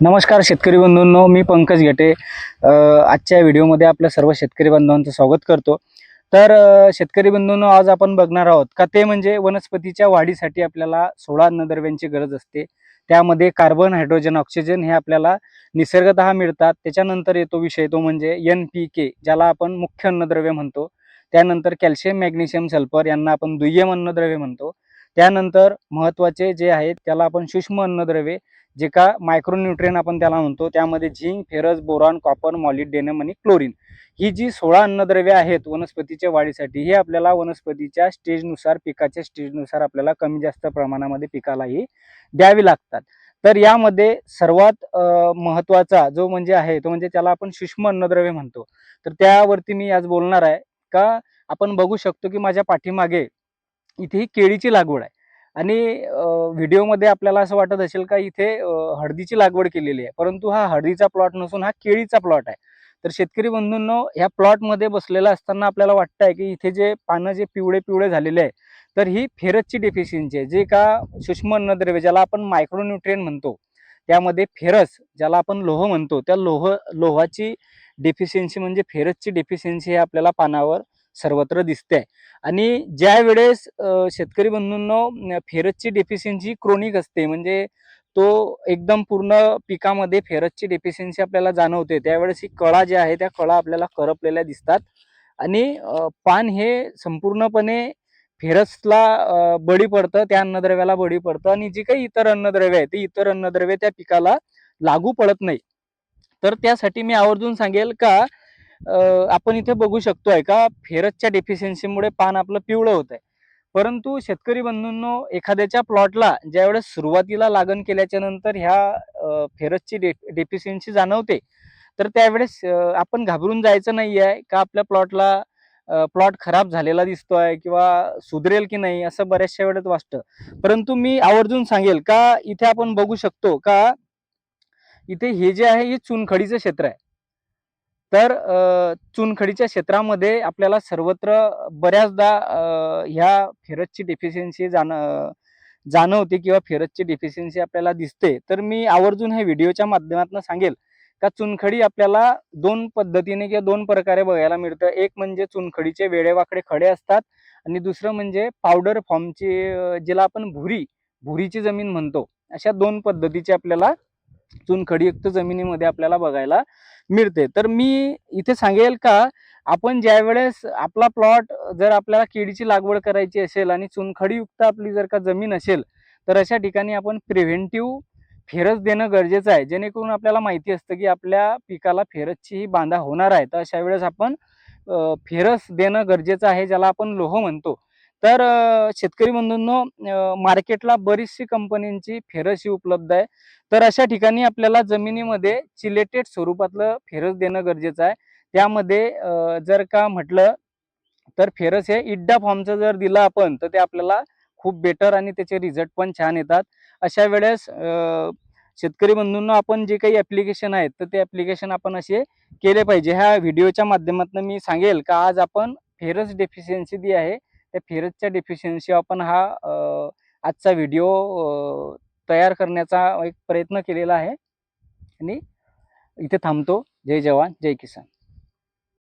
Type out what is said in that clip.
नमस्कार शेतकरी बंधूंनो, मी पंकज घेटे आजच्या व्हिडिओमध्ये आपल्या सर्व शेतकरी बांधवांचं स्वागत करतो। तर शेतकरी बंधूंनो, आज आपण बघणार आहोत का ते म्हणजे वनस्पतीच्या वाढीसाठी आपल्याला 16 अन्नद्रव्यांची गरज असते। त्यामध्ये कार्बन, हायड्रोजन, ऑक्सिजन हे आपल्याला निसर्गतः मिळतात। त्याच्यानंतर येतो विषय तो म्हणजे NPK, ज्याला आपण मुख्य अन्नद्रव्य म्हणतो। त्यानंतर कॅल्शियम, मॅग्नेशियम, सल्फर यांना आपण दुय्यम अन्नद्रव्य म्हणतो। त्यानंतर महत्त्वाचे जे आहेत त्याला आपण सूक्ष्म अन्नद्रव्ये, जे का मायक्रोन्यूट्रियन आपण त्याला म्हणतो। त्यामध्ये zinc, ferrous, boron, copper, molybdenum आणि क्लोरीन ही जी 16 अन्नद्रव्ये आहेत वनस्पतीच्या वाढीसाठी, हे आपल्याला वनस्पतीच्या स्टेजनुसार, पिकाच्या स्टेजनुसार आपल्याला कमी जास्त प्रमाणामध्ये पिकालाही द्यावी लागतात। तर यामध्ये सर्वात महत्त्वाचा जो म्हणजे आहे तो म्हणजे त्याला आपण सूक्ष्म अन्नद्रव्य म्हणतो। तर त्यावरती मी आज बोलणार आहे का आपण बघू शकतो की माझ्या पाठीमागे इथे ही केळीची लागवड आहे आणि व्हिडिओमध्ये आपल्याला असं वाटत असेल का इथे हळदीची लागवड केलेली आहे, परंतु हा हळदीचा प्लॉट नसून हा केळीचा प्लॉट आहे। तर शेतकरी बंधूंनो, ह्या प्लॉटमध्ये बसलेला असताना आपल्याला वाटतंय की इथे जे पानं जे पिवळे पिवळे झालेले आहे, तर ही फेरसची डेफिशियन्सी आहे। जे का सूक्ष्म अन्नद्रव्य ज्याला आपण मायक्रोन्यूट्रियन म्हणतो, त्यामध्ये फेरस ज्याला आपण लोह म्हणतो, त्या लोहाची डेफिशियन्सी म्हणजे फेरसची डेफिशियन्सी हे आपल्याला पानावर सर्वत्र दिसते। आणि ज्या वेळेस शेतकरी बंधूंनो, फेरसची डेफिशियन्सी क्रोनिक असते, म्हणजे तो एकदम पूर्ण पिकामध्ये फेरसची डेफिशियन्सी आपल्याला जाणवते, त्यावेळेस ही कळा ज्या आहे त्या कळा आपल्याला करपलेल्या दिसतात आणि पान हे संपूर्णपणे फेरसला बळी पडतं, त्या अन्नद्रव्याला बळी पडतं आणि जी काही इतर अन्नद्रव्य आहे ती इतर अन्नद्रव्य त्या पिकाला लागू पडत नाही। तर त्यासाठी मी आवर्जून सांगेल का आपण इथे बघू शकतोय का फेरसच्या डेफिशियन्सीमुळे पान आपलं पिवळं होत आहे। परंतु शेतकरी बंधूंनो, एखाद्याच्या प्लॉटला ज्यावेळेस सुरुवातीला लागण केल्याच्या नंतर ह्या फेरसची डेफिशियन्सी जाणवते, तर त्यावेळेस आपण घाबरून जायचं नाही आहे का आपल्या प्लॉटला प्लॉट खराब झालेला दिसतोय किंवा सुधरेल की नाही असं बऱ्याचशा वेळेस वाटतं। परंतु मी आवर्जून सांगेल का इथे आपण बघू शकतो का इथे हे जे आहे हे चुनखडीचं क्षेत्र आहे। तर चुनखडीच्या क्षेत्रामध्ये आपल्याला सर्वत्र बऱ्याचदा ह्या फेरसची डेफिशियन्सी जाणवते किंवा फेरसची डेफिशियन्सी आपल्याला दिसते। तर मी आवर्जून हे व्हिडिओच्या माध्यमातून सांगेल का चुनखडी आपल्याला दोन पद्धतीने किंवा दोन प्रकारे बघायला मिळतं। एक म्हणजे चुनखडीचे वेडेवाकडे खडे असतात आणि दुसरं म्हणजे पावडर फॉर्मची, जिला आपण भुरीची जमीन म्हणतो। अशा दोन पद्धतीचे आपल्याला चुनखडीयुक्त जमिनीमध्ये आपल्याला बघायला मिळते। तर मी इथे सांगेल का आपण ज्यावेळेस आपला प्लॉट जर आपल्याला केळीची लागवड करायची असेल आणि चुनखडीयुक्त आपली जर का जमीन असेल, तर अशा ठिकाणी आपण प्रिव्हेंटिव्ह फेरस देणं गरजेचं आहे, जेणेकरून आपल्याला माहिती असतं की आपल्या पिकाला फेरसची ही बाधा होणार आहे। तर अशा वेळेस आपण फेरस देणं गरजेचं आहे, ज्याला आपण लोह म्हणतो। तर शेतकरी बंधूंनो, मार्केटला बरीचशी कंपन्यांची फेरस ही उपलब्ध आहे। तर अशा ठिकाणी आपल्याला जमिनीमध्ये चिलेटेड स्वरूपातलं फेरस देणं गरजेचं आहे। त्यामध्ये जर का म्हटलं तर फेरस हे इड्डा फॉर्मचं जर दिलं आपण, तर ते आपल्याला खूप बेटर आणि त्याचे रिझल्ट पण छान येतात। अशा वेळेस शेतकरी बंधूंनो, आपण जे काही ॲप्लिकेशन आहेत तर ते ॲप्लिकेशन आपण असे केले पाहिजे। ह्या व्हिडिओच्या माध्यमातून मी सांगेल का आज आपण फेरस डेफिशियन्सी जी आहे त्या फेरसच्या डेफिशियन्सी आपण हा आजचा व्हिडिओ तयार करण्याचा एक प्रयत्न केलेला आहे आणि इथे थांबतो। जय जवान, जय किसान।